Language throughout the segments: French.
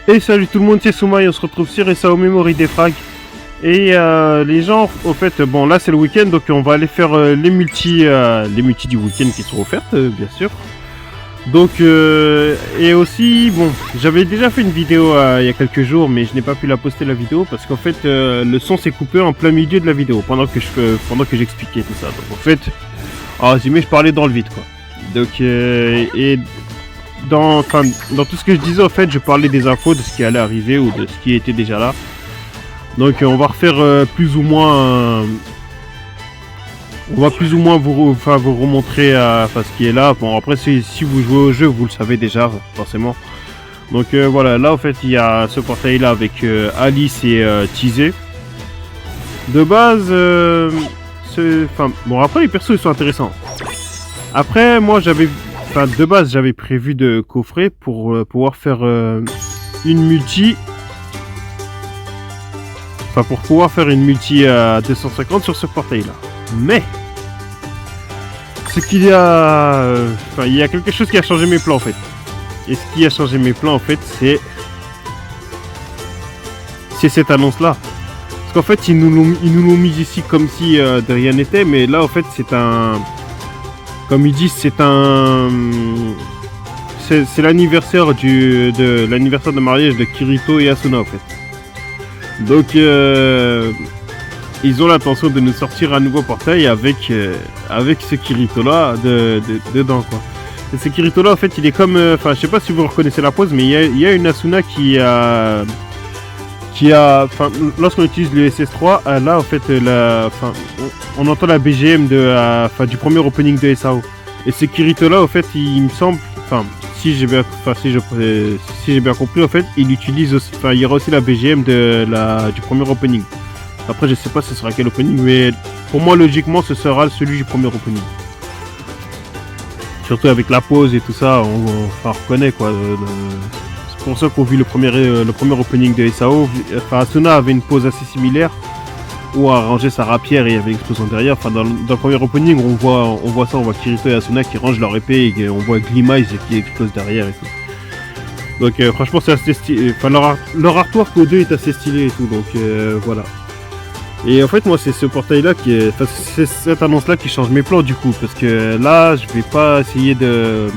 Et salut tout le monde, c'est Soumaï, on se retrouve sur SAO Memory des frags. Et les gens, au fait, bon là c'est le week-end, donc on va aller faire les multis du week-end qui sont offertes, bien sûr. Donc, et aussi, bon, j'avais déjà fait une vidéo il y a quelques jours, mais je n'ai pas pu la poster la vidéo parce qu'en fait, le son s'est coupé en plein milieu de la vidéo pendant que j'expliquais tout ça. Donc en fait, je parlais dans le vide quoi. Donc, et dans tout ce que je disais, en fait, je parlais des infos de ce qui allait arriver ou de ce qui était déjà là. Donc on va refaire plus ou moins vous remontrer ce qui est là. Bon après si vous jouez au jeu vous le savez déjà forcément. Donc voilà, là en fait il y a ce portail là avec Alice et Teasé. De base bon après les persos ils sont intéressants. Après moi de base j'avais prévu de coffrer pour pouvoir faire une multi. Pour pouvoir faire une multi à 250 sur ce portail là. Mais il y a quelque chose qui a changé mes plans en fait. Et ce qui a changé mes plans en fait c'est cette annonce là. Parce qu'en fait ils nous l'ont mis ici comme si de rien n'était, mais là en fait c'est un, comme ils disent, c'est l'anniversaire de l'anniversaire de mariage de Kirito et Asuna en fait. Donc ils ont l'intention de nous sortir un nouveau portail avec ce Kirito là dedans quoi. Et ce Kirito là en fait il est comme, je sais pas si vous reconnaissez la pose, mais il y a une Asuna qui a lorsqu'on utilise le SS3 là en fait on entend la BGM du premier opening de SAO. Et ce Kirito là en fait il me semble, si j'ai bien compris en fait, il utilise aussi, il y aura aussi la BGM du premier opening. Après je sais pas ce sera quel opening, mais pour moi logiquement ce sera celui du premier opening. Surtout avec la pause et tout ça, on reconnaît quoi. C'est pour ça qu'on vit le premier opening de SAO. Asuna avait une pause assez similaire où a rangé sa rapière et il y avait une explosion derrière. Dans le premier opening on voit Kirito et Asuna qui rangent leur épée et on voit Glimeyes qui explose derrière et tout. Donc franchement c'est assez stylé. Leur artwork aux deux est assez stylé et tout, donc voilà. Et en fait moi c'est ce portail là c'est cette annonce là qui change mes plans du coup, parce que là je vais pas essayer de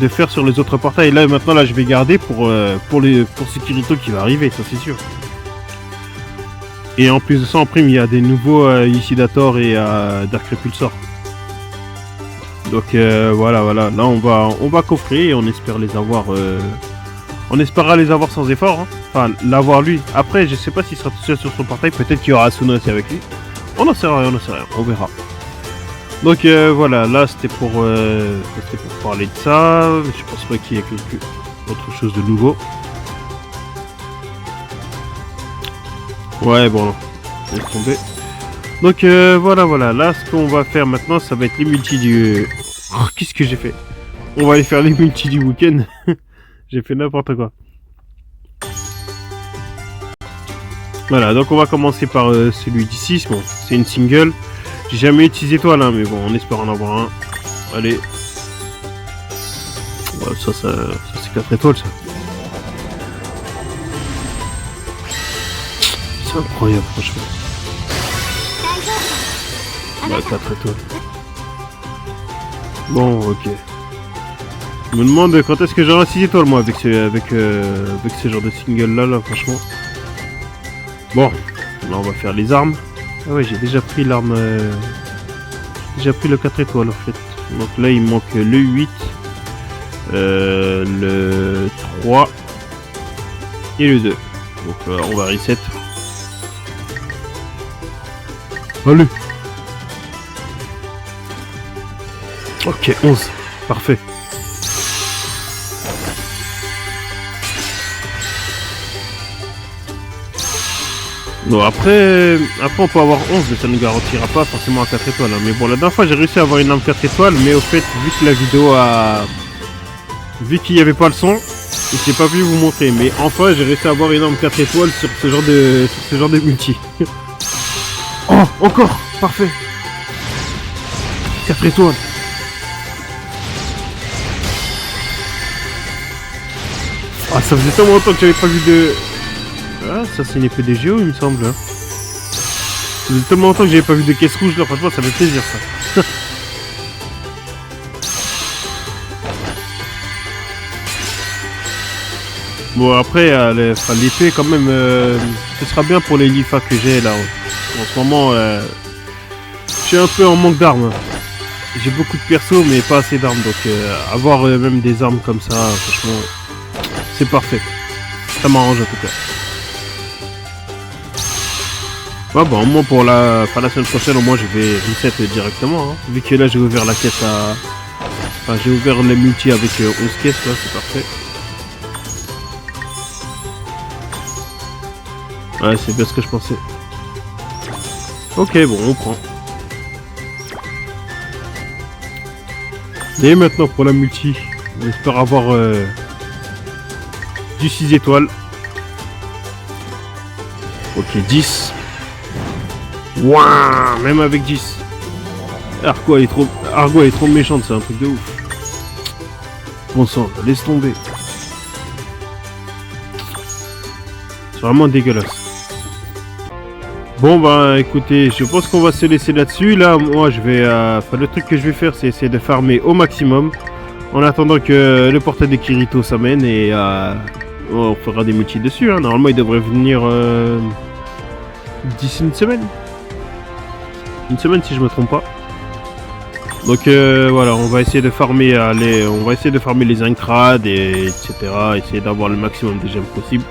faire sur les autres portails. Là maintenant je vais garder pour ce Kirito qui va arriver, ça c'est sûr. Et en plus de ça, en prime, il y a des nouveaux Isidator et Dark Repulsor. Donc voilà, là on va coffrer et on espère les avoir. On espérera les avoir sans effort. Hein. Enfin, l'avoir lui. Après, je sais pas s'il sera tout seul sur son portail. Peut-être qu'il y aura Asuna aussi avec lui. On n'en sait rien, on verra. Donc voilà, là c'était pour parler de ça. Je pense pas qu'il y ait quelque autre chose de nouveau. Ouais, bon, laisse tomber. Donc voilà, là ce qu'on va faire maintenant, ça va être les multis du... Oh, qu'est-ce que j'ai fait? On va aller faire les multis du week-end. J'ai fait n'importe quoi. Voilà, donc on va commencer par celui d'ici. Bon, c'est une single. J'ai jamais utilisé étoile, hein, mais bon, on espère en avoir un. Allez. Ouais, ça c'est 4 étoiles, ça. C'est incroyable, franchement. Bah, 4 étoiles. Bon, ok. Je me demande quand est-ce que j'aurai 6 étoiles, moi, avec ce genre de single là, franchement. Bon, là, on va faire les armes. Ah ouais, j'ai déjà pris l'arme... J'ai déjà pris le 4 étoiles, en fait. Donc là, il me manque le 8, le 3 et le 2. Donc on va reset. Allez. Ok, 11. Parfait. Bon, après on peut avoir 11, mais ça ne garantira pas forcément un 4 étoiles. Hein. Mais bon, la dernière fois j'ai réussi à avoir une arme 4 étoiles, mais au fait, vu que la vidéo vu qu'il n'y avait pas le son, je n'ai pas pu vous montrer. Mais enfin, j'ai réussi à avoir une arme 4 étoiles sur ce genre de multi. Oh, encore. Parfait. 4 étoiles. Ah, ça faisait tellement longtemps que j'avais pas vu de... Ah, ça c'est une épée des géos, il me semble. Hein. Ça faisait tellement longtemps que j'avais pas vu de caisse rouge, là, franchement, ça fait plaisir, ça. Bon, après, l'épée, quand même, ce sera bien pour les Lifa que j'ai, là. En ce moment, je suis un peu en manque d'armes. J'ai beaucoup de persos, mais pas assez d'armes. Donc, avoir même des armes comme ça, franchement, c'est parfait. Ça m'arrange, en tout cas. Ouais, bon, au moins pour la semaine prochaine, au moins, je vais reset directement. Hein. Vu que là, j'ai ouvert la caisse à... Enfin, j'ai ouvert les multi avec 11 caisses, là, c'est parfait. Ouais, c'est bien ce que je pensais. Ok, bon, on prend. Et maintenant pour la multi, on espère avoir du 6 étoiles. Ok, 10. Waouh, même avec 10. Argo elle est trop méchante, c'est un truc de ouf. Bon sang, laisse tomber. C'est vraiment dégueulasse. Bon bah écoutez, je pense qu'on va se laisser là-dessus. Là moi je vais... le truc que je vais faire c'est essayer de farmer au maximum. En attendant que le portail de Kirito s'amène et on fera des multis dessus. Hein. Normalement il devrait venir d'ici une semaine. Une semaine si je me trompe pas. Donc voilà, on va essayer de farmer les incrades et etc. Essayer d'avoir le maximum de gemmes possible.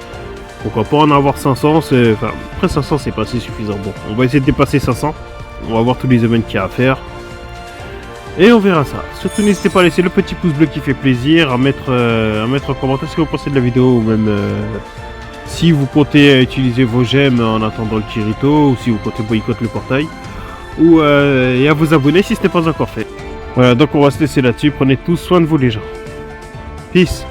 Pourquoi pas en avoir 500, enfin, après 500 c'est pas assez suffisant. Bon, on va essayer de dépasser 500. On va voir tous les events qu'il y a à faire. Et on verra ça. Surtout n'hésitez pas à laisser le petit pouce bleu qui fait plaisir, à mettre en commentaire ce que vous pensez de la vidéo, ou même si vous comptez utiliser vos gemmes en attendant le Kirito, ou si vous comptez boycotter le portail, ou et à vous abonner si ce n'est pas encore fait. Voilà, donc on va se laisser là-dessus. Prenez tous soin de vous les gens. Peace.